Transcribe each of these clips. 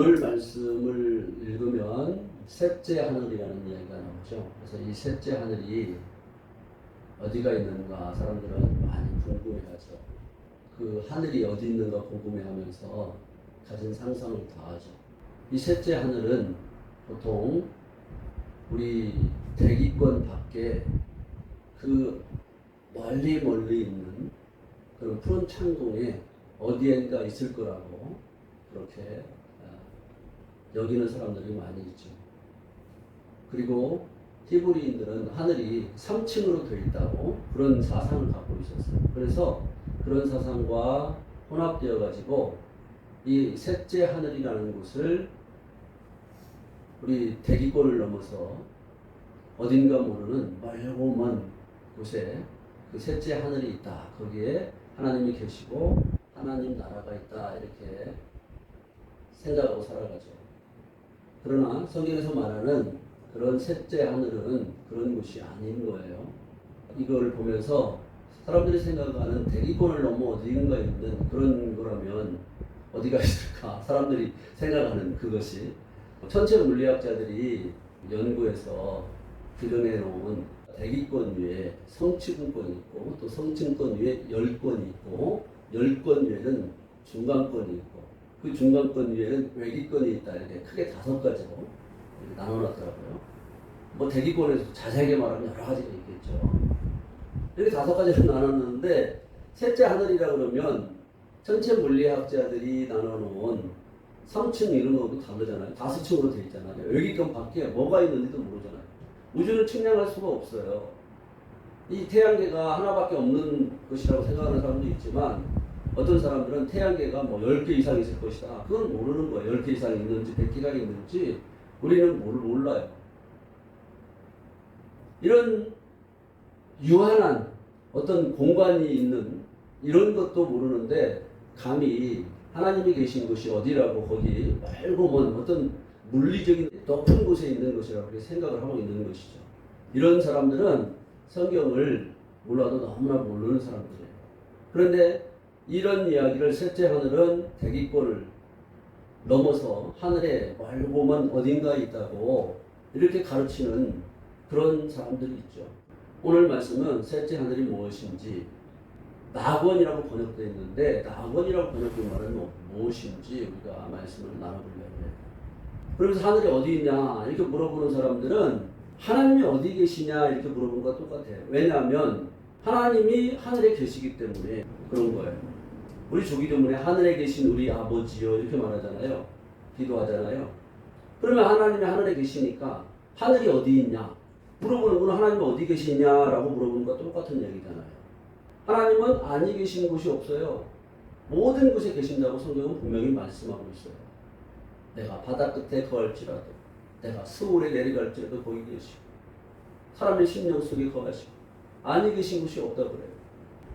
오늘 말씀을 읽으면 셋째 하늘이라는 이야기가 나오죠. 그래서 이 셋째 하늘이 어디가 있는가 사람들은 많이 궁금해하죠. 그 하늘이 어디 있는가 궁금해하면서 가진 상상을 다하죠. 이 셋째 하늘은 보통 우리 대기권 밖에 그 멀리 있는 그런 푸른 창공에 어디엔가 있을 거라고 그렇게 여기는 사람들이 많이 있죠. 그리고 히브리인들은 하늘이 3층으로 되어 있다고 그런 사상을 갖고 있었어요. 그래서 그런 사상과 혼합되어 가지고 이 셋째 하늘이라는 곳을 우리 대기권을 넘어서 어딘가 모르는 멀고 먼 곳에 그 셋째 하늘이 있다. 거기에 하나님이 계시고 하나님 나라가 있다. 이렇게 생각하고 살아가죠. 그러나 성경에서 말하는 그런 셋째 하늘은 그런 곳이 아닌 거예요. 이걸 보면서 사람들이 생각하는 대기권을 넘어 어딘가 있는 그런 거라면 어디가 있을까? 사람들이 생각하는 그것이 천체 물리학자들이 연구해서 기록해 놓은 대기권 위에 성층권이 있고 또 성층권 위에 열권이 있고 열권 위에는 중간권이 있고 그 중간권 위에는 외기권이 있다. 이렇게 크게 5가지로 나눠놨더라고요. 뭐 대기권에서 자세하게 말하면 여러 가지가 있겠죠. 이렇게 5가지로 나눴는데 셋째 하늘이라 그러면 천체 물리학자들이 나눠놓은 3층 이런 거하고 다르잖아요. 5층으로 되어 있잖아요. 외기권 밖에 뭐가 있는지도 모르잖아요. 우주를 측량할 수가 없어요. 이 태양계가 하나밖에 없는 것이라고 생각하는 사람도 있지만 어떤 사람들은 태양계가 뭐 10개 이상 있을 것이다. 그건 모르는 거예요. 10개 이상 있는지 100개가 있는지 우리는 몰라요. 이런 유한한 어떤 공간이 있는 이런 것도 모르는데 감히 하나님이 계신 곳이 어디라고 거기 말고 먼 어떤 물리적인 높은 곳에 있는 것이라고 그렇게 생각을 하고 있는 것이죠. 이런 사람들은 성경을 몰라도 너무나 모르는 사람들이에요. 그런데 이런 이야기를 셋째 하늘은 대기권을 넘어서 하늘에 멀고 먼 어딘가에 있다고 이렇게 가르치는 그런 사람들이 있죠. 오늘 말씀은 셋째 하늘이 무엇인지 낙원이라고 번역되어 있는데 낙원이라고 번역된 말은 무엇인지 우리가 말씀을 나눠보려고 해요. 그러면서 하늘이 어디 있냐 이렇게 물어보는 사람들은 하나님이 어디 계시냐 이렇게 물어보는 것과 똑같아요. 왜냐하면 하나님이 하늘에 계시기 때문에 그런 거예요. 우리 조기도문에 하늘에 계신 우리 아버지요 이렇게 말하잖아요. 기도하잖아요. 그러면 하나님이 하늘에 계시니까 하늘이 어디 있냐 물어보는 건 하나님이 어디 계시냐라고 물어보는 것과 똑같은 얘기잖아요. 하나님은 아니 계신 곳이 없어요. 모든 곳에 계신다고 성경은 분명히 말씀하고 있어요. 내가 바다 끝에 거할지라도 내가 스올에 내려갈지라도 거기 계시고 사람의 심령 속에 거하시고 아니 계신 곳이 없다고 그래요.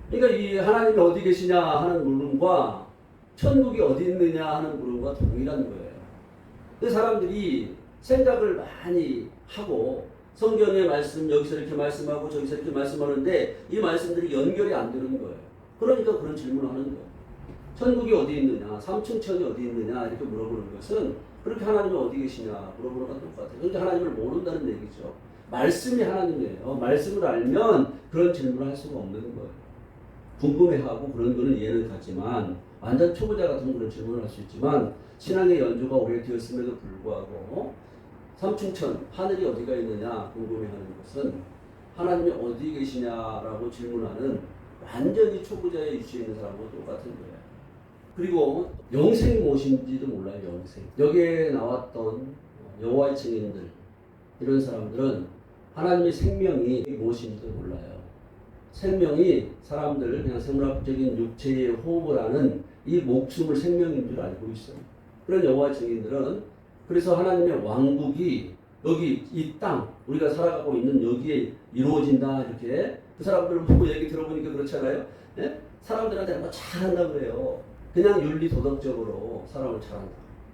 그러니까 이 하나님이 어디 계시냐 하는 물음과 천국이 어디 있느냐 하는 물음과 동일한 거예요. 그 사람들이 생각을 많이 하고 성경의 말씀 여기서 이렇게 말씀하고 저기서 이렇게 말씀하는데 이 말씀들이 연결이 안 되는 거예요. 그러니까 그런 질문을 하는 거예요. 천국이 어디 있느냐, 삼층천이 어디 있느냐 이렇게 물어보는 것은 그렇게 하나님이 어디 계시냐 물어보는 것과 똑같아요. 그러니까 하나님을 모른다는 얘기죠. 말씀이 하나님이에요. 말씀을 알면 그런 질문을 할 수가 없는 거예요. 궁금해하고 그런 거는 이해는 가지만 완전 초보자 같은 그런 질문을 할 수 있지만 신앙의 연주가 오래되었음에도 불구하고 삼층천 하늘이 어디가 있느냐 궁금해하는 것은 하나님이 어디 계시냐라고 질문하는 완전히 초보자의 위치에 있는 사람과 똑같은 거예요. 그리고 영생이 무엇인지도 몰라요. 영생. 여기에 나왔던 여호와의 증인들 이런 사람들은 하나님의 생명이 무엇인지도 몰라요. 생명이 사람들 그냥 생물학적인 육체의 호흡을 하는 이 목숨을 생명인 줄 알고 있어요. 그런 여호와의 증인들은 그래서 하나님의 왕국이 여기 이 땅 우리가 살아가고 있는 여기에 이루어진다 이렇게 그 사람들 보고 얘기 들어보니까 그렇잖아요. 예? 사람들한테 뭐 잘한다 그래요. 그냥 윤리 도덕적으로 사람을 잘한다.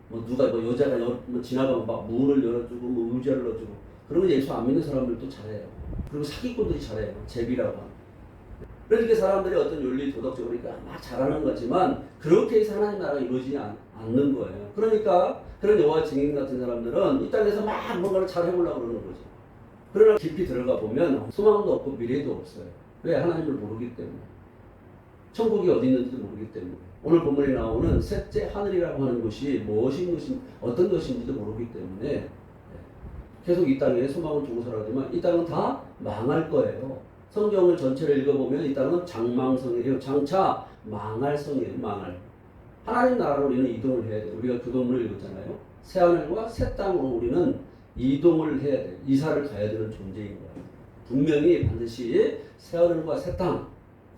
뭐 누가 뭐 여자가 뭐 지나가면 막 문을 열어주고 뭐 의자를 넣어주고 그런 거 예수 안 믿는 사람들도 잘해요. 그리고 사기꾼들이 잘해요. 제비라고 하는. 그러니까 사람들이 어떤 윤리 도덕적으로 막 잘하는 거지만 그렇게 해서 하나님 나라가 이루어지지 않는 거예요. 그러니까 그런 여호와 증인 같은 사람들은 이 땅에서 막 뭔가를 잘 해보려고 그러는 거죠. 그러나 깊이 들어가 보면 소망도 없고 미래도 없어요. 왜? 하나님을 모르기 때문에. 천국이 어디 있는지도 모르기 때문에. 오늘 본문에 나오는 셋째 하늘이라고 하는 것이 무엇인 것인 어떤 것인지도 모르기 때문에 계속 이 땅에 소망을 두고 살아가지만 이 땅은 다 망할 거예요. 성경을 전체를 읽어보면 이 땅은 장망성이에요. 장차 망할 성이에요. 망할. 하나님 나라로 우리는 이동을 해야 돼요. 우리가 교도문을 읽었잖아요. 새하늘과 새 땅으로 우리는 이동을 해야 돼요. 이사를 가야 되는 존재인 거예요. 분명히 반드시 새하늘과 새 땅,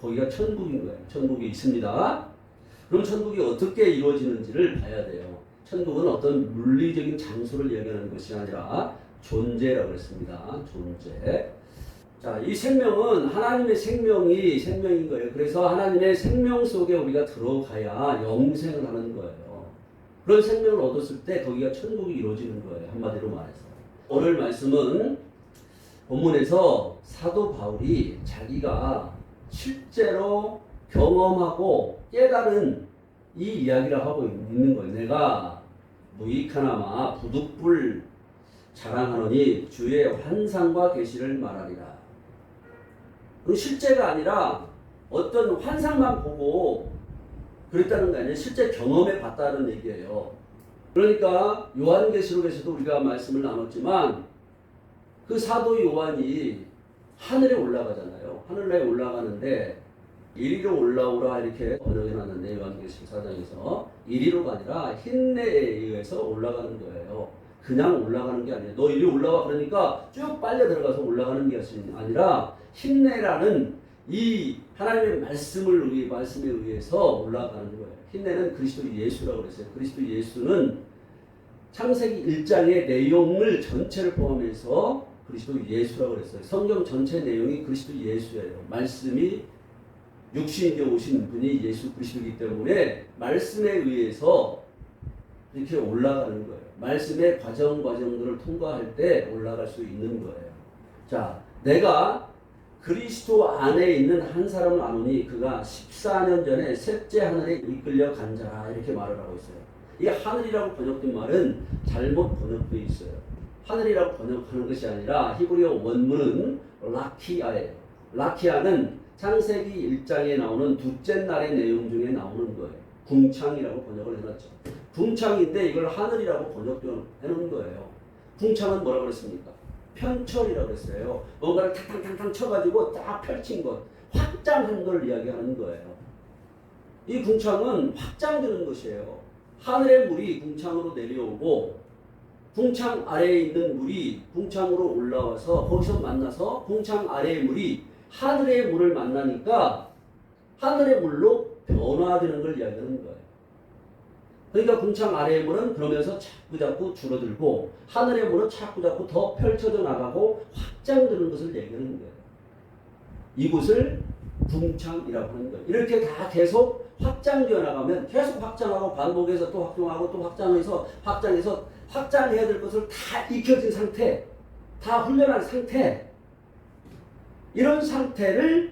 거기가 천국인 거예요. 천국이 있습니다. 그럼 천국이 어떻게 이루어지는지를 봐야 돼요. 천국은 어떤 물리적인 장소를 얘기하는 것이 아니라 존재라고 했습니다. 존재. 자, 이 생명은 하나님의 생명이 생명인 거예요. 그래서 하나님의 생명 속에 우리가 들어가야 영생을 하는 거예요. 그런 생명을 얻었을 때 거기가 천국이 이루어지는 거예요. 한마디로 말해서. 오늘 말씀은 본문에서 사도 바울이 자기가 실제로 경험하고 깨달은 이 이야기를 하고 있는 거예요. 내가 무익하나마 부득불 자랑하노니 주의 환상과 계시를 말하리라. 실제가 아니라 어떤 환상만 보고 그랬다는 게 아니라 실제 경험해 봤다는 얘기예요. 그러니까 요한계시록에서도 우리가 말씀을 나눴지만 그 사도 요한이 하늘에 올라가잖아요. 하늘에 올라가는데 이리로 올라오라 이렇게 번역해 놨는데 요한계시록 4장에서 이리로가 아니라 흰내에 의해서 올라가는 거예요. 그냥 올라가는 게 아니에요. 너 이리 올라와 그러니까 쭉 빨려 들어가서 올라가는 게 아니라 흰내라는 이 하나님의 말씀에 의해서 올라가는 거예요. 흰내는 그리스도 예수라고 그랬어요. 그리스도 예수는 창세기 1장의 내용을 전체를 포함해서 그리스도 예수라고 그랬어요. 성경 전체 내용이 그리스도 예수예요. 말씀이 육신이 오신 분이 예수 그리스도이기 때문에 말씀에 의해서 이렇게 올라가는 거예요. 말씀의 과정들을 통과할 때 올라갈 수 있는 거예요. 자, 내가 그리스도 안에 있는 한 사람을 아노니 그가 14년 전에 셋째 하늘에 이끌려 간 자라 이렇게 말을 하고 있어요. 이 하늘이라고 번역된 말은 잘못 번역되어 있어요. 하늘이라고 번역하는 것이 아니라 히브리어 원문은 라키아예요. 라키아는 창세기 1장에 나오는 둘째 날의 내용 중에 나오는 거예요. 궁창이라고 번역을 해놨죠. 궁창인데 이걸 하늘이라고 번역해놓은 거예요. 궁창은 뭐라고 그랬습니까? 편철이라고 했어요. 뭔가를 탕탕탕탕 쳐가지고 딱 펼친 것, 확장한 걸 이야기하는 거예요. 이 궁창은 확장되는 것이에요. 하늘의 물이 궁창으로 내려오고 궁창 아래에 있는 물이 궁창으로 올라와서 거기서 만나서 궁창 아래의 물이 하늘의 물을 만나니까 하늘의 물로 변화되는 걸 이야기하는 거예요. 그러니까 궁창 아래의 물은 그러면서 자꾸자꾸 줄어들고 하늘의 물은 자꾸자꾸 더 펼쳐져 나가고 확장되는 것을 얘기하는 거예요. 이곳을 궁창이라고 하는 거예요. 이렇게 다 계속 확장되어 나가면 계속 확장하고 반복해서 또 확장하고 또 확장해서 확장해야 될 것을 다 익혀진 상태, 다 훈련한 상태, 이런 상태를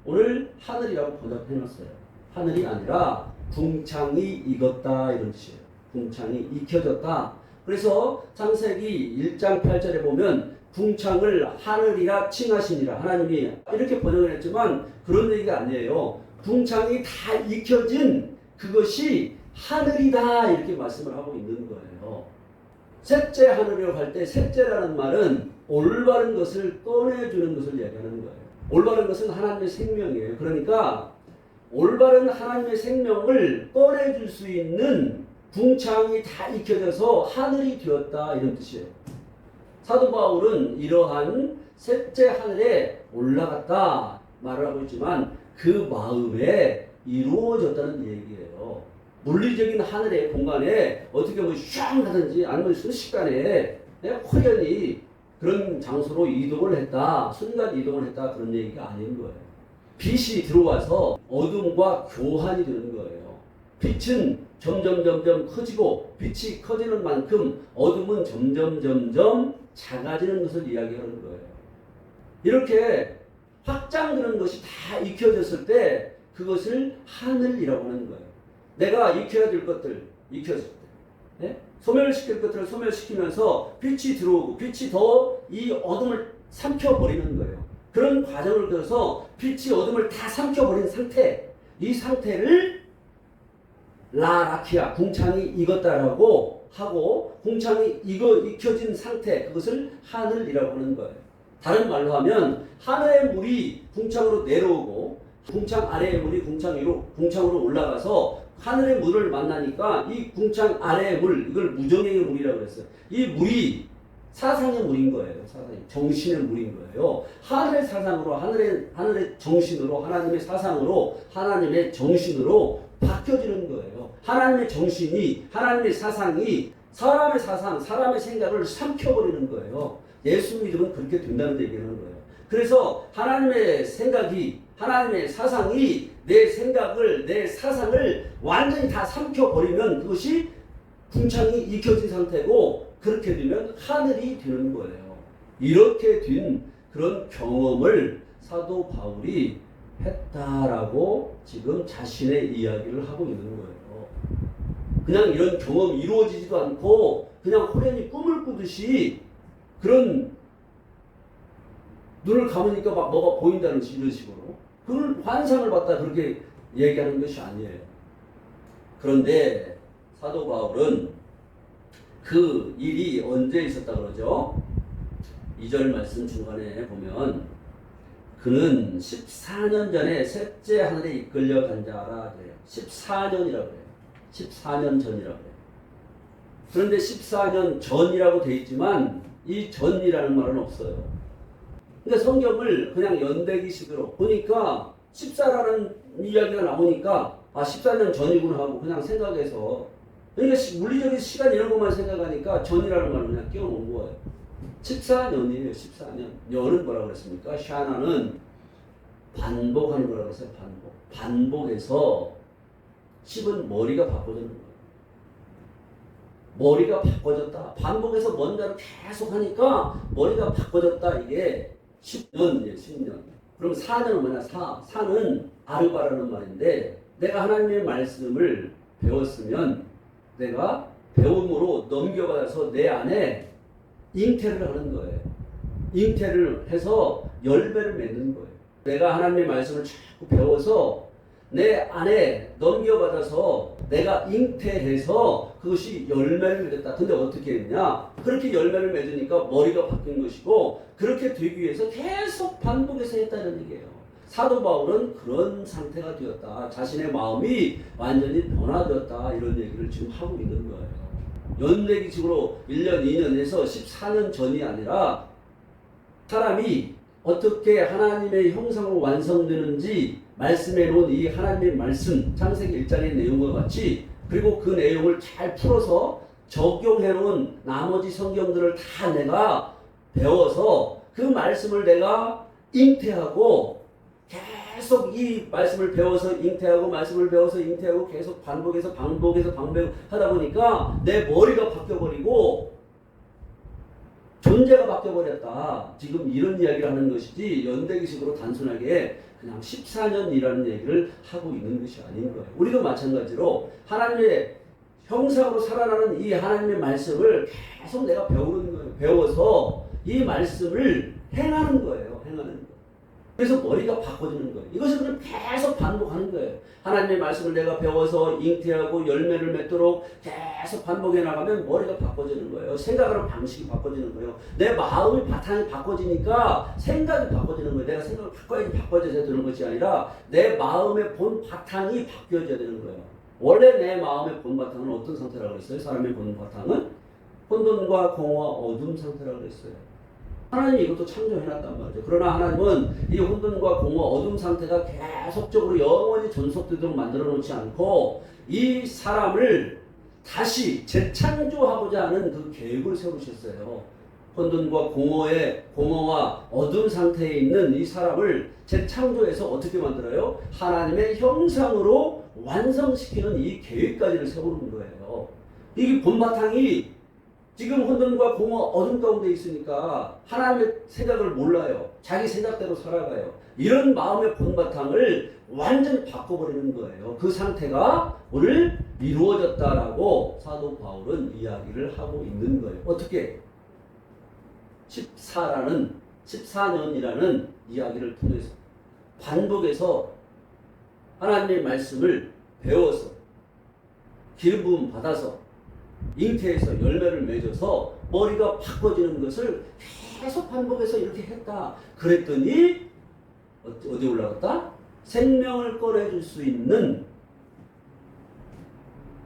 오늘 하늘이라고 번역해놨어요. 하늘이 아니라 궁창이 익었다 이런 뜻이에요. 궁창이 익혀졌다. 그래서 창세기 1장 8절에 보면 궁창을 하늘이라 칭하시니라. 하나님이 이렇게 번역을 했지만 그런 얘기가 아니에요. 궁창이 다 익혀진 그것이 하늘이다 이렇게 말씀을 하고 있는 거예요. 셋째 하늘이라고 할 때 셋째라는 말은 올바른 것을 꺼내주는 것을 얘기하는 거예요. 올바른 것은 하나님의 생명이에요. 그러니까 올바른 하나님의 생명을 꺼내줄 수 있는 궁창이 다 익혀져서 하늘이 되었다 이런 뜻이에요. 사도 바울은 이러한 셋째 하늘에 올라갔다 말을 하고 있지만 그 마음에 이루어졌다는 얘기예요. 물리적인 하늘의 공간에 어떻게 보면 슈앙 하든지 아니면 순식간에 호련히 그런 장소로 이동을 했다, 순간 이동을 했다 그런 얘기가 아닌 거예요. 빛이 들어와서 어둠과 교환이 되는 거예요. 빛은 점점 커지고 빛이 커지는 만큼 어둠은 점점 작아지는 것을 이야기하는 거예요. 이렇게 확장되는 것이 다 익혀졌을 때 그것을 하늘이라고 하는 거예요. 내가 익혀야 될 것들 익혀졌을 때, 네? 소멸시킬 것들을 소멸시키면서 빛이 들어오고 빛이 더 이 어둠을 삼켜버리는 거예요. 그런 과정을 거쳐서 빛이 어둠을 다 삼켜버린 상태, 이 상태를 라라키아, 궁창이 익었다라고 하고, 궁창이 익혀진 상태, 그것을 하늘이라고 하는 거예요. 다른 말로 하면 하늘의 물이 궁창으로 내려오고 궁창 아래의 물이 궁창으로 올라가서 하늘의 물을 만나니까 이 궁창 아래의 물, 이걸 무정행의 물이라고 했어요. 이 물이 사상의 물인 거예요. 사상의 정신의 물인 거예요. 하늘의 사상으로, 하늘의 정신으로, 하나님의 사상으로, 하나님의 정신으로 바뀌어지는 거예요. 하나님의 정신이, 하나님의 사상이 사람의 사상, 사람의 생각을 삼켜버리는 거예요. 예수 믿으면 그렇게 된다는 얘기를 하는 거예요. 그래서 하나님의 생각이, 하나님의 사상이 내 생각을, 내 사상을 완전히 다 삼켜버리면 그것이 궁창이 익혀진 상태고, 그렇게 되면 하늘이 되는 거예요. 이렇게 된 그런 경험을 사도 바울이 했다라고 지금 자신의 이야기를 하고 있는 거예요. 그냥 이런 경험이 이루어지지도 않고 그냥 호련히 꿈을 꾸듯이 그런 눈을 감으니까 막 뭐가 보인다는 이런 식으로 그걸 환상을 봤다 그렇게 얘기하는 것이 아니에요. 그런데 사도 바울은 그 일이 언제 있었다 그러죠? 2절 말씀 중간에 보면 그는 14년 전에 셋째 하늘에 이끌려 간 자라 그래요. 14년이라고 그래요. 14년 전이라고 그래요. 그런데 14년 전이라고 돼 있지만 이 전이라는 말은 없어요. 그러니까 성경을 그냥 연대기식으로 보니까 14라는 이야기가 나오니까 14년 전이구나 하고 그냥 생각해서, 그러니까 물리적인 시간 이런 것만 생각하니까 전이라는 말을 그냥 끼워놓은 거예요. 14년이에요. 14년. 년은 뭐라고 그랬습니까? 샤나는 반복하는 거라고 했어요. 반복해서 10은 머리가 바꿔지는 거예요. 머리가 바꿔졌다. 반복해서 뭔가를 계속 하니까 머리가 바꿔졌다. 이게 10년이에요. 10년. 그럼 4년은 뭐냐? 4는 아르바라는 말인데, 내가 하나님의 말씀을 배웠으면 내가 배움으로 넘겨받아서 내 안에 잉태를 하는 거예요. 잉태를 해서 열매를 맺는 거예요. 내가 하나님의 말씀을 자꾸 배워서 내 안에 넘겨받아서 내가 잉태해서 그것이 열매를 맺었다. 근데 어떻게 했냐? 그렇게 열매를 맺으니까 머리가 바뀐 것이고, 그렇게 되기 위해서 계속 반복해서 했다는 얘기예요. 사도 바울은 그런 상태가 되었다. 자신의 마음이 완전히 변화되었다. 이런 얘기를 지금 하고 있는 거예요. 연대기식으로 1년, 2년 해서 14년 전이 아니라 사람이 어떻게 하나님의 형상으로 완성되는지 말씀해 놓은 이 하나님의 말씀, 창세기 1장의 내용과 같이, 그리고 그 내용을 잘 풀어서 적용해 놓은 나머지 성경들을 다 내가 배워서 그 말씀을 내가 잉태하고 계속 이 말씀을 배워서 잉태하고 말씀을 배워서 잉태하고 계속 반복해서 하다 보니까 내 머리가 바뀌어버리고 존재가 바뀌어버렸다. 지금 이런 이야기를 하는 것이지 연대기식으로 단순하게 그냥 14년이라는 얘기를 하고 있는 것이 아닌 거예요. 우리도 마찬가지로 하나님의 형상으로 살아나는 이 하나님의 말씀을 계속 내가 배우는 거예요. 배워서 이 말씀을 행하는 거예요. 행하는 거예요. 그래서 머리가 바꿔지는 거예요. 이것을 그냥 계속 반복하는 거예요. 하나님의 말씀을 내가 배워서 잉태하고 열매를 맺도록 계속 반복해 나가면 머리가 바꿔지는 거예요. 생각하는 방식이 바꿔지는 거예요. 내 마음의 바탕이 바꿔지니까 생각이 바꿔지는 거예요. 내가 생각을 바꿔야지 바꿔져야 되는 것이 아니라 내 마음의 본 바탕이 바뀌어져야 되는 거예요. 원래 내 마음의 본 바탕은 어떤 상태라고 그랬어요? 사람의 본 바탕은 혼돈과 공허와 어둠 상태라고 그랬어요. 하나님이 이것도 창조해놨단 말이죠. 그러나 하나님은 이 혼돈과 공허, 어둠 상태가 계속적으로 영원히 존속되도록 만들어 놓지 않고 이 사람을 다시 재창조하고자 하는 그 계획을 세우셨어요. 혼돈과 공허와 어둠 상태에 있는 이 사람을 재창조해서 어떻게 만들어요? 하나님의 형상으로 완성시키는 이 계획까지를 세우는 거예요. 이게 본바탕이 지금 혼돈과 공허 어둠 가운데 있으니까 하나님의 생각을 몰라요. 자기 생각대로 살아가요. 이런 마음의 본바탕을 완전히 바꿔버리는 거예요. 그 상태가 오늘 이루어졌다라고 사도 바울은 이야기를 하고 있는 거예요. 어떻게? 14년이라는 이야기를 통해서 반복해서 하나님의 말씀을 배워서 기름 부음 받아서 잉태해서 열매를 맺어서 머리가 바꿔지는 것을 계속 반복해서 이렇게 했다. 그랬더니 어디 올라갔다? 생명을 꺼내줄 수 있는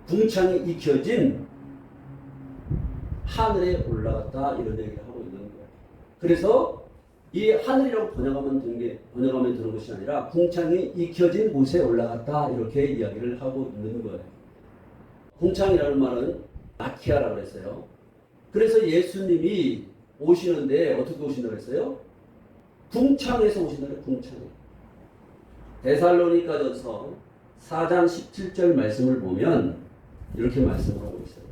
궁창이 익혀진 하늘에 올라갔다. 이런 얘기를 하고 있는 거예요. 그래서 이 하늘이라고 번역하면 되는 것이 아니라 궁창이 익혀진 곳에 올라갔다. 이렇게 이야기를 하고 있는 거예요. 궁창이라는 말은 라키아라고 그랬어요. 그래서 예수님이 오시는데 어떻게 오신다고 했어요? 궁창에서 오신다고 해요. 궁창에. 데살로니가전서 4장 17절 말씀을 보면 이렇게 말씀을 하고 있어요.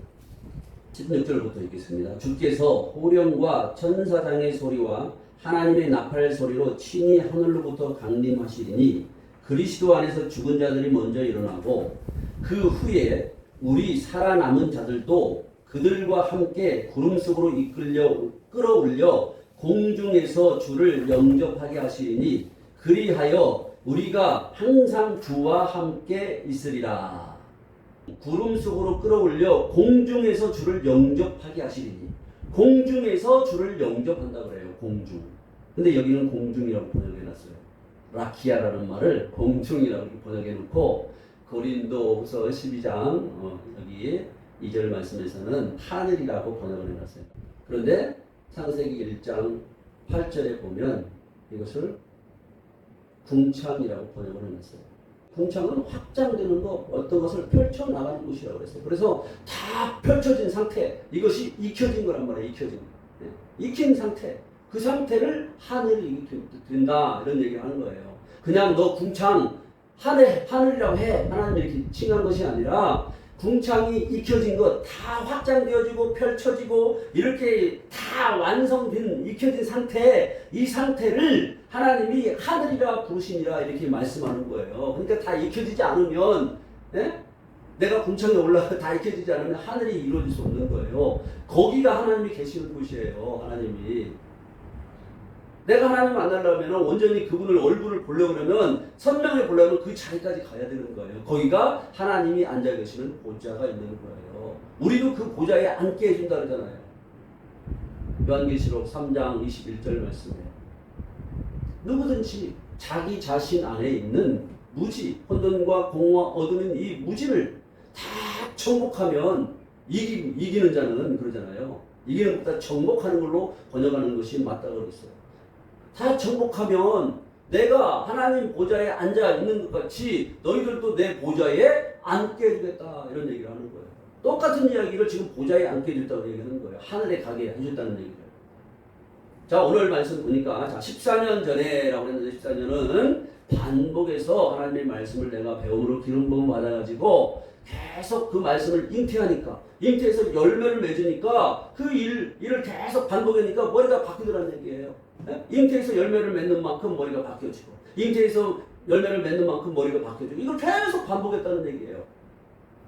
16절부터 읽겠습니다. 주께서 호령과 천사장의 소리와 하나님의 나팔 소리로 친히 하늘로부터 강림하시리니 그리스도 안에서 죽은 자들이 먼저 일어나고 그 후에 우리 살아남은 자들도 그들과 함께 구름 속으로 끌어올려 공중에서 주를 영접하게 하시리니 그리하여 우리가 항상 주와 함께 있으리라. 구름 속으로 끌어올려 공중에서 주를 영접하게 하시리니 공중에서 주를 영접한다 그래요. 공중. 근데 여기는 공중이라고 번역해놨어요. 라키아라는 말을 공중이라고 번역해놓고 고린도후서 12장 여기 2절 말씀에서는 하늘이라고 번역을 해놨어요. 그런데 창세기 1장 8절에 보면 이것을 궁창이라고 번역을 해놨어요. 궁창은 확장되는 것, 어떤 것을 펼쳐나가는 곳이라고 그랬어요. 그래서 다 펼쳐진 상태, 이것이 익혀진 거란 말이에요. 익혀진 거. 익힌 상태, 그 상태를 하늘이 된다 이런 얘기를 하는 거예요. 그냥 너 궁창 하늘이라고 해. 하나님이 이렇게 칭한 것이 아니라 궁창이 익혀진 것 다 확장되어지고 펼쳐지고 이렇게 다 완성된 익혀진 상태, 이 상태를 하나님이 하늘이라 부르시니라 이렇게 말씀하는 거예요. 그러니까 다 익혀지지 않으면 내가 궁창에 올라가 다 익혀지지 않으면 하늘이 이루어질 수 없는 거예요. 거기가 하나님이 계시는 곳이에요. 하나님이. 내가 하나님 만나려면 온전히 그분을 얼굴을 보려고 그러면 선명히 보려면 그 자리까지 가야 되는 거예요. 거기가 하나님이 앉아 계시는 보좌가 있는 거예요. 우리도 그 보좌에 앉게 해준다 그러잖아요. 요한계시록 3장 21절 말씀에 누구든지 자기 자신 안에 있는 무지, 혼돈과 공허와 어둠인 이 무지를 다 정복하면 이기는 자는 그러잖아요. 이기는 것보다 정복하는 걸로 번역하는 것이 맞다고 그랬어요. 다 정복하면 내가 하나님 보좌에 앉아 있는 것 같이 너희들도 내 보좌에 앉게 해주겠다 이런 얘기를 하는 거예요. 똑같은 이야기를 지금 보좌에 앉게 해줬다고 얘기하는 거예요. 하늘에 가게 해줬다는 얘기를. 자, 오늘 말씀 보니까 14년 전에라고 했는데 14년은 반복해서 하나님의 말씀을 내가 배움으로 기름 부음 받아가지고 계속 그 말씀을 잉태해서 열매를 맺으니까 그 일을 계속 반복하니까 머리가 바뀌더라는 얘기예요. 잉태해서 열매를 맺는 만큼 머리가 바뀌어지고 잉태해서 열매를 맺는 만큼 머리가 바뀌어지고 이걸 계속 반복했다는 얘기예요.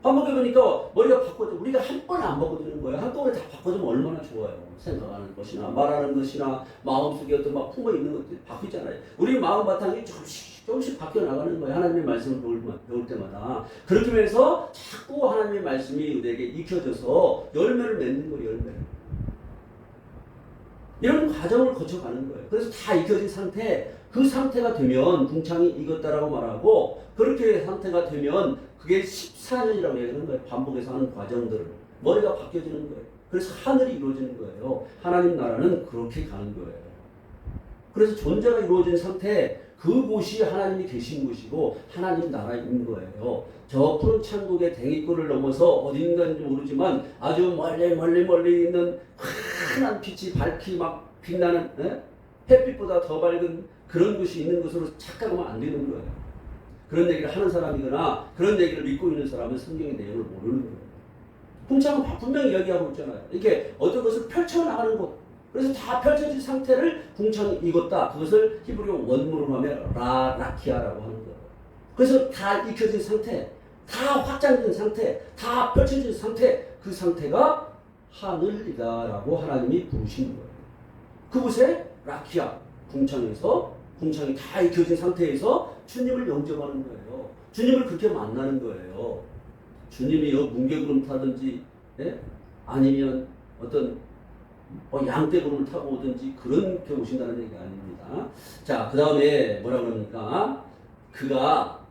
반복해보니까 머리가 바꿔져. 우리가 한 번에 안 바꿔지는 거예요. 한꺼번에 다 바꿔주면 얼마나 좋아요. 생각하는 것이나 말하는 것이나 마음속에 어떤 막 품어있는 것들이 바뀌잖아요. 우리 마음 바탕이 조금씩 바뀌어 나가는 거예요. 하나님의 말씀을 배울 때마다. 그렇게 해서 자꾸 하나님의 말씀이 우리에게 익혀져서 열매를 맺는 거예요. 열매를. 이런 과정을 거쳐가는 거예요. 그래서 다 익혀진 상태, 그 상태가 되면 궁창이 익었다라고 말하고 그렇게 상태가 되면 그게 14년이라고 얘기하는 거예요. 반복해서 하는 과정들을. 머리가 바뀌어지는 거예요. 그래서 하늘이 이루어지는 거예요. 하나님 나라는 그렇게 가는 거예요. 그래서 존재가 이루어진 상태, 그곳이 하나님이 계신 곳이고 하나님 나라인 거예요. 저 푸른 천국의 댕이골을 넘어서 어딘가인지 모르지만 아주 멀리 있는 환한 빛이 밝히 막 빛나는 햇빛보다 더 밝은 그런 곳이 있는 것으로 착각하면 안 되는 거예요. 그런 얘기를 하는 사람이거나 그런 얘기를 믿고 있는 사람은 성경의 내용을 모르는 거예요. 궁창은 분명히 이야기하고 있잖아요. 이렇게 어떤 것을 펼쳐나가는 곳. 그래서 다 펼쳐진 상태를 궁창이 익었다. 그것을 히브리어 원문으로 하면 라키아라고 하는 거예요. 그래서 다 익혀진 상태, 다 확장된 상태, 다 펼쳐진 상태, 그 상태가 하늘이다라고 하나님이 부르시는 거예요. 그곳에 라키아, 궁창에서 궁창이 다 익혀진 상태에서 주님을 영접하는 거예요. 주님을 그렇게 만나는 거예요. 주님이 뭉게구름 타든지, 예? 아니면 어떤 양떼구름을 타고 오든지 그렇게 오신다는 얘기가 아닙니다. 자, 그 다음에 뭐라 그럽니까? 그가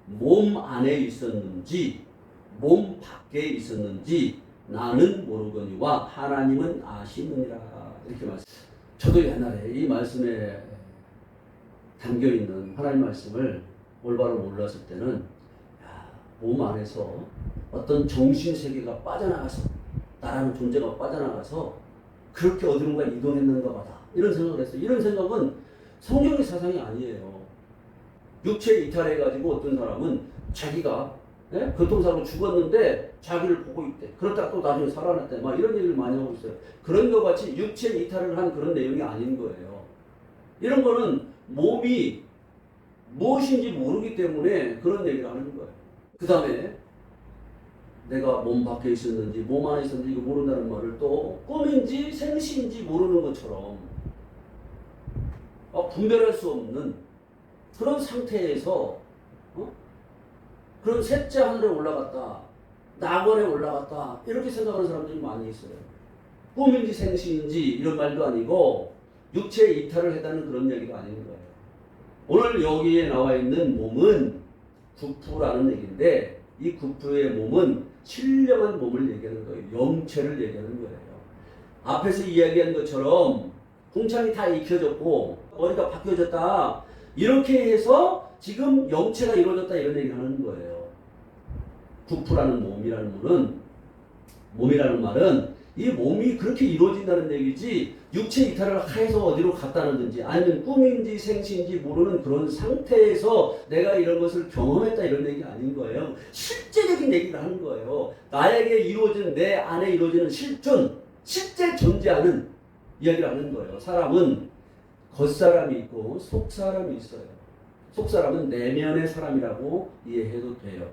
몸 안에 있었는지 몸 밖에 있었는지 나는 모르거니와 하나님은 아시느니라. 이렇게 말씀. 저도 옛날에 이 말씀에 담겨있는 하나님 말씀을 올바로 몰랐을 때는 몸 안에서 어떤 정신세계가 빠져나가서 나라는 존재가 빠져나가서 그렇게 어디론가 이동했는가 보다 이런 생각을 했어요. 이런 생각은 성경의 사상이 아니에요. 육체 이탈해가지고 어떤 사람은 자기가 교통사고로 죽었는데 자기를 보고 있대. 그러다가 또 나중에 살아났대. 막 이런 얘기를 많이 하고 있어요. 그런 것 같이 육체 이탈을 한 그런 내용이 아닌 거예요. 이런 거는 몸이 무엇인지 모르기 때문에 그런 얘기를 하는 거예요. 그 다음에 내가 몸 밖에 있었는지 몸 안에 있었는지 이거 모른다는 말을 또 꿈인지 생시인지 모르는 것처럼 분별할 수 없는 그런 상태에서 그런 셋째 하늘에 올라갔다, 낙원에 올라갔다 이렇게 생각하는 사람들이 많이 있어요. 꿈인지 생시인지 이런 말도 아니고 육체 이탈을 했다는 그런 얘기가 아닌 거예요. 오늘 여기에 나와 있는 몸은 구프라는 얘기인데 이 구프의 몸은 신령한 몸을 얘기하는 거예요. 영체를 얘기하는 거예요. 앞에서 이야기한 것처럼 궁창이 다 익혀졌고 머리가 바뀌어졌다. 이렇게 해서 지금 영체가 이루어졌다 이런 얘기를 하는 거예요. 구프라는 몸이라는 말은 이 몸이 그렇게 이루어진다는 얘기지 육체 이탈을 해서 어디로 갔다는지 아니면 꿈인지 생시인지 모르는 그런 상태에서 내가 이런 것을 경험했다 이런 얘기가 아닌 거예요. 실제적인 얘기를 하는 거예요. 나에게 이루어지는 내 안에 이루어지는 실제 존재하는 이야기를 하는 거예요. 사람은 겉사람이 있고 속사람이 있어요. 속사람은 내면의 사람이라고 이해해도 돼요.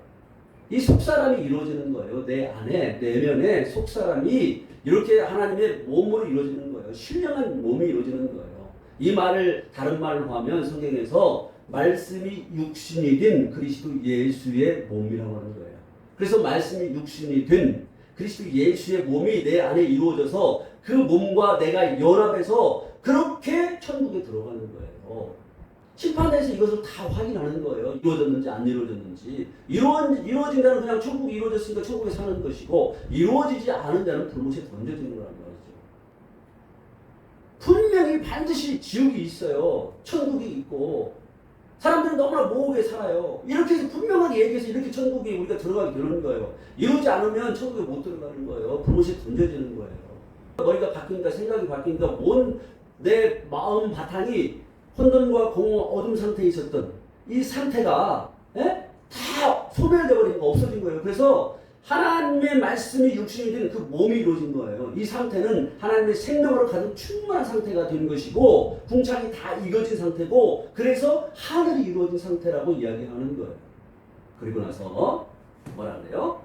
이 속사람이 이루어지는 거예요. 내 안에 내면에 속사람이 이렇게 하나님의 몸으로 이루어지는 거예요. 신령한 몸이 이루어지는 거예요. 이 말을 다른 말로 하면 성경에서 말씀이 육신이 된 그리스도 예수의 몸이라고 하는 거예요. 그래서 말씀이 육신이 된 그리스도 예수의 몸이 내 안에 이루어져서 그 몸과 내가 연합해서 그렇게 천국에 들어가는 거예요. 심판에서 이것을 다 확인하는 거예요. 이루어졌는지 안 이루어졌는지. 이루어진다는 그냥 천국이 이루어졌으니까 천국에 사는 것이고 이루어지지 않은 자는 불못에 던져지는 거란 말이죠. 분명히 반드시 지옥이 있어요. 천국이 있고 사람들은 너무나 모호하게 살아요. 이렇게 해서 분명하게 얘기해서 이렇게 천국에 우리가 들어가게 되는 거예요. 이루지 않으면 천국에 못 들어가는 거예요. 불못에 던져지는 거예요. 머리가 바뀌니까 생각이 바뀌니까 온 내 마음 바탕이 혼돈과 공허 어둠 상태에 있었던 이 상태가 다 소멸되어 버린 거 없어진 거예요. 그래서 하나님의 말씀이 육신이 된 그 몸이 이루어진 거예요. 이 상태는 하나님의 생명으로 가득 충만한 상태가 된 것이고 궁창이 다 익어진 상태고 그래서 하늘이 이루어진 상태라고 이야기하는 거예요. 그리고 나서 뭐라 그래요?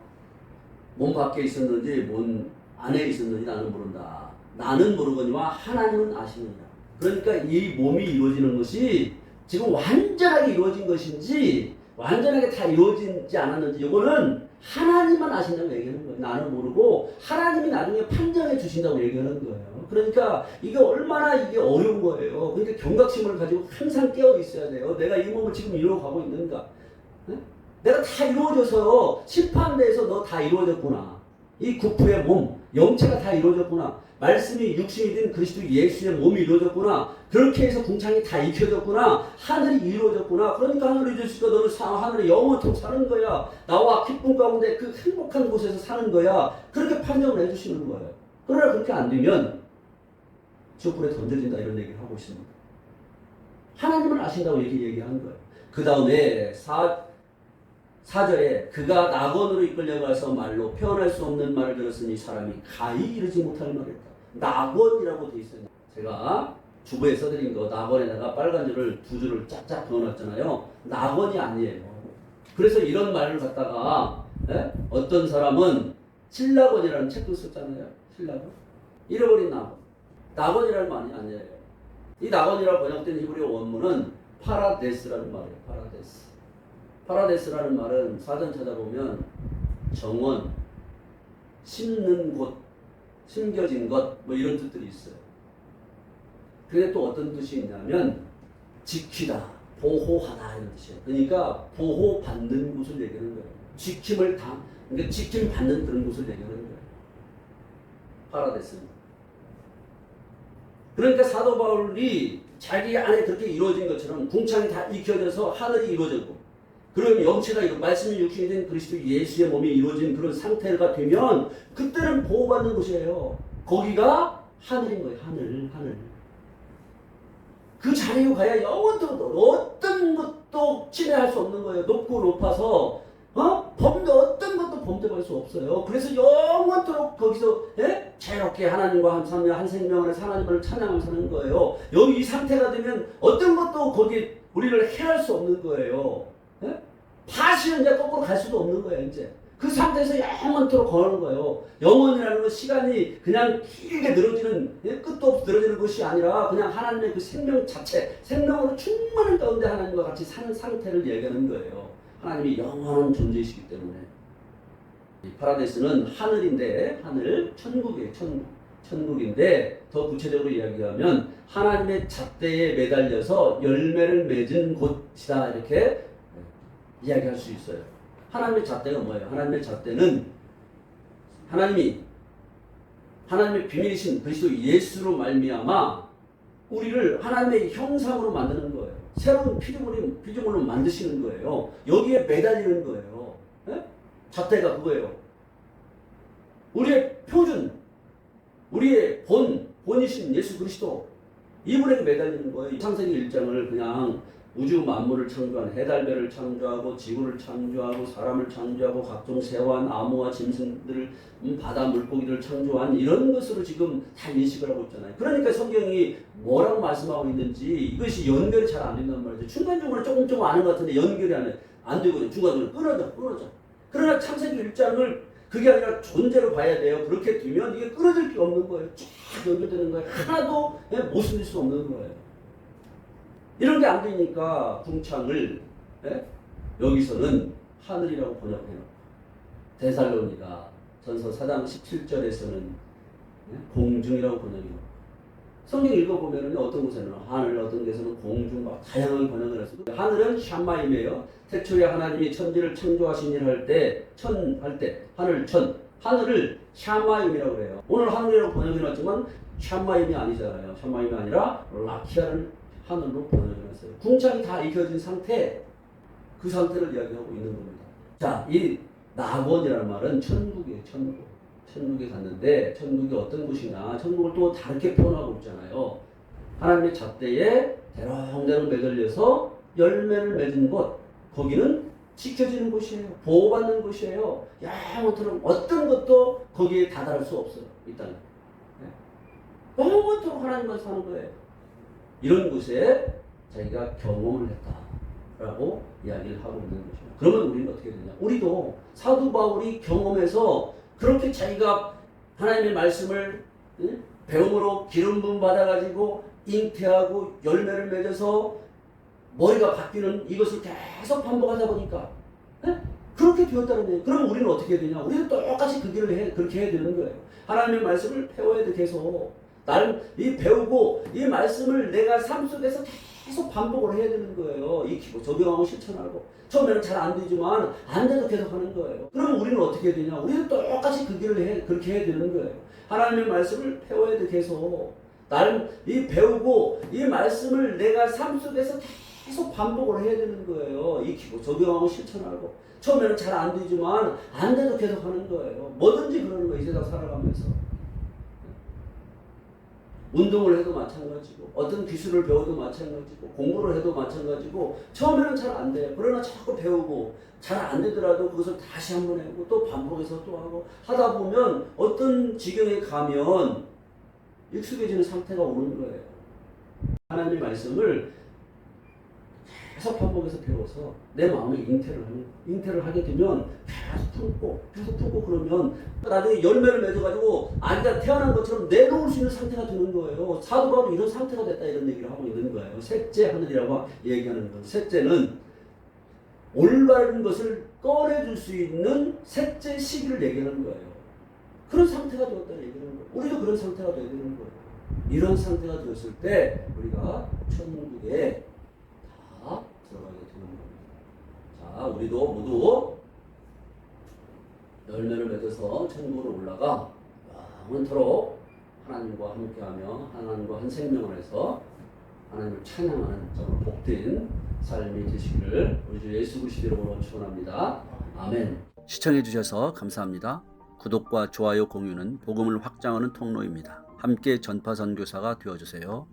몸 밖에 있었는지 몸 안에 있었는지 나는 모른다. 나는 모르거니와 하나님은 아시느니라. 그러니까 이 몸이 이루어지는 것이 지금 완전하게 이루어진 것인지 완전하게 다 이루어지지 않았는지 이거는 하나님만 아신다고 얘기하는 거예요. 나는 모르고 하나님이 나중에 판정해 주신다고 얘기하는 거예요. 그러니까 이게 얼마나 이게 어려운 거예요. 그러니까 경각심을 가지고 항상 깨어 있어야 돼요. 내가 이 몸을 지금 이루어가고 있는가? 내가 다 이루어져서 심판대에서 너 다 이루어졌구나. 이 구프의 몸, 영체가 다 이루어졌구나. 말씀이 육신이 된 그리스도 예수의 몸이 이루어졌구나. 그렇게 해서 궁창이 다 익혀졌구나. 하늘이 이루어졌구나. 그러니까 하늘이 이루어졌으니까 너는 하늘에 영원토록 사는 거야. 나와 기쁨 가운데 그 행복한 곳에서 사는 거야. 그렇게 판정을 해주시는 거예요. 그러나 그렇게 안 되면 지옥불에 던져진다 이런 얘기를 하고 있습니다. 하나님을 아신다고 이렇게 얘기하는 거예요. 그 다음에 4절에 그가 낙원으로 이끌려가서 말로 표현할 수 없는 말을 들었으니 사람이 가히 이르지 못할 말이었다. 낙원이라고 돼 있어요. 제가 주부에 써드린 거 낙원에다가 빨간 줄을 두 줄을 짝짝 그어놨잖아요. 낙원이 아니에요. 그래서 이런 말을 갖다가 어떤 사람은 신락원이라는 책도 썼잖아요. 신락원. 잃어버린 낙원. 낙원이라는 말이 아니에요. 이 낙원이라고 번역된 히브리어 원문은 파라데스라는 말이에요. 파라데스. 파라데스라는 말은 사전 찾아보면 정원, 심는 곳, 심겨진 것, 뭐 이런 뜻들이 있어요. 그게 또 어떤 뜻이 있냐면 지키다, 보호하다 이런 뜻이에요. 그러니까 보호받는 곳을 얘기하는 거예요. 지킴을 그러니까 지킴 받는 그런 곳을 얘기하는 거예요. 파라데스는. 그러니까 사도 바울이 자기 안에 그렇게 이루어진 것처럼 궁창이 다 익혀져서 하늘이 이루어졌고, 그럼 영체가 이루어진 말씀이 육신이 된 그리스도 예수의 몸이 이루어진 그런 상태가 되면 그때는 보호받는 곳이에요. 거기가 하늘인 거예요. 하늘. 그 자리에 가야 영원토록 어떤 것도 침해할 수 없는 거예요. 높고 높아서 어떤 것도 범죄할 수 없어요. 그래서 영원토록 거기서 자유롭게 하나님과 한 생명을 하나님을 찬양하며 사는 거예요. 여기 이 상태가 되면 어떤 것도 거기 우리를 해할 수 없는 거예요. 다시 이제 거꾸로 갈 수도 없는 거예요. 이제 그 상태에서 영원토록 거하는 거예요. 영원이라는 건 시간이 그냥 길게 늘어지는 끝도 없이 늘어지는 것이 아니라 그냥 하나님의 그 생명 자체, 생명으로 충만한 가운데 하나님과 같이 사는 상태를 얘기하는 거예요. 하나님이 영원한 존재이시기 때문에. 이 파라데스는 하늘인데, 하늘, 천국이에요. 천국인데 더 구체적으로 이야기하면 하나님의 잣대에 매달려서 열매를 맺은 곳이다, 이렇게 이야기할 수 있어요. 하나님의 잣대가 뭐예요? 하나님의 잣대는 하나님의 비밀이신 그리스도 예수로 말미암아 우리를 하나님의 형상으로 만드는 거예요. 새로운 피조물로 만드시는 거예요. 여기에 매달리는 거예요. 잣대가 그거예요. 우리의 표준, 우리의 본이신 예수 그리스도, 이분에게 매달리는 거예요. 창세기 1장을 그냥 우주 만물을 창조한, 해달별을 창조하고 지구를 창조하고 사람을 창조하고 각종 새와 나무와 짐승들을 바다 물고기를 창조한 이런 것으로 지금 다 인식을 하고 있잖아요. 그러니까 성경이 뭐라고 말씀하고 있는지 이것이 연결이 잘 안 된단 말이죠. 중간중간에 조금 아는 것 같은데 연결이 안 되거든요. 중간중간에 끊어져. 그러나 창세기 1장을 그게 아니라 존재로 봐야 돼요. 그렇게 되면 이게 끊어질 게 없는 거예요. 쫙 연결되는 거예요. 하나도 못 숨길 수 없는 거예요. 이런 게 안 되니까 궁창을 여기서는 하늘이라고 번역해요. 데살로니가 전서 4장 17절에서는 공중이라고 번역해요. 성경 읽어보면 어떤 곳에는 하늘, 어떤 곳에는 공중, 막 다양하게 번역을 했어요. 하늘은 샴마임이에요. 태초에 하나님이 천지를 창조하신 일 할 때, 하늘을 샴마임이라고 해요. 오늘 하늘이라고 번역해놨지만 샴마임이 아니잖아요. 샴마임이 아니라 라키아를 하늘로 번역해놨어요. 궁창이 다 익혀진 상태, 그 상태를 이야기하고 있는 겁니다. 자, 이 낙원이라는 말은 천국이에요. 천국에 갔는데 천국이 어떤 곳이냐, 천국을 또 다르게 표현하고 있잖아요. 하나님의 잣대에 대롱대롱 매달려서 열매를 맺은 곳, 거기는 지켜지는 곳이에요. 보호받는 곳이에요. 영원토록 어떤 것도 거기에 다다를 수 없어요. 이 땅에. 영원토록 하나님만 사는 거예요. 이런 곳에 자기가 경험을 했다라고 이야기를 하고 있는 것입니다. 그러면 우리는 어떻게 되냐? 우리도 사도 바울이 경험해서 그렇게 자기가 하나님의 말씀을 배움으로 기름 부음 받아가지고 잉태하고 열매를 맺어서 머리가 바뀌는 이것을 계속 반복하다 보니까 그렇게 되었다는 거예요. 그럼 우리는 어떻게 해야 되냐? 우리는 똑같이 그 길을 그렇게 해야 되는 거예요. 하나님의 말씀을 배워야 돼. 계속 나는 이 배우고 이 말씀을 내가 삶 속에서 계속 반복을 해야 되는 거예요. 익히고 적용하고 실천하고. 처음에는 잘 안 되지만 안 돼도 계속 하는 거예요. 그러면 우리는 어떻게 해야 되냐? 우리는 똑같이 그 길을 그렇게 해야 되는 거예요. 하나님의 말씀을 배워야 돼. 계속 나는 이 배우고 이 말씀을 내가 삶 속에서 계속 반복을 해야 되는 거예요. 익히고 적용하고 실천하고. 처음에는 잘 안 되지만 안 돼도 계속 하는 거예요. 뭐든지 그러는 거예요. 이 세상 살아가면서. 운동을 해도 마찬가지고 어떤 기술을 배워도 마찬가지고 공부를 해도 마찬가지고 처음에는 잘 안 돼요. 그러나 자꾸 배우고 잘 안 되더라도 그것을 다시 한번 해보고 또 반복해서 또 하고 하다 보면 어떤 지경에 가면 익숙해지는 상태가 오는 거예요. 하나님의 말씀을 계속 반복해서 배워서 내 마음에 잉태를 하게 되면 계속 품고 그러면 나중에 열매를 맺어가지고 아기가 태어난 것처럼 내놓을 수 있는 상태가 되는 거예요. 사도 바울은 이런 상태가 됐다 이런 얘기를 하고 있는 거예요. 셋째 하늘이라고 얘기하는 것. 셋째는 올바른 것을 꺼내줄 수 있는 셋째 시기를 얘기하는 거예요. 그런 상태가 되었다 얘기하는 거예요. 우리도 그런 상태가 되어야 되는 거예요. 이런 상태가 되었을 때 우리가 천국에 다 들어가게 되는 겁니다. 자, 우리도 모두 열매를 맺어서 천국으로 올라가 영원토록 하나님과 함께하며 하나님과 한 생명을 해서 하나님을 찬양하는 정말 복된 삶이 되시기를 우리 주 예수 그리스도 이름으로 축원합니다. 아멘. 시청해 주셔서 감사합니다. 구독과 좋아요, 공유는 복음을 확장하는 통로입니다. 함께 전파 선교사가 되어주세요.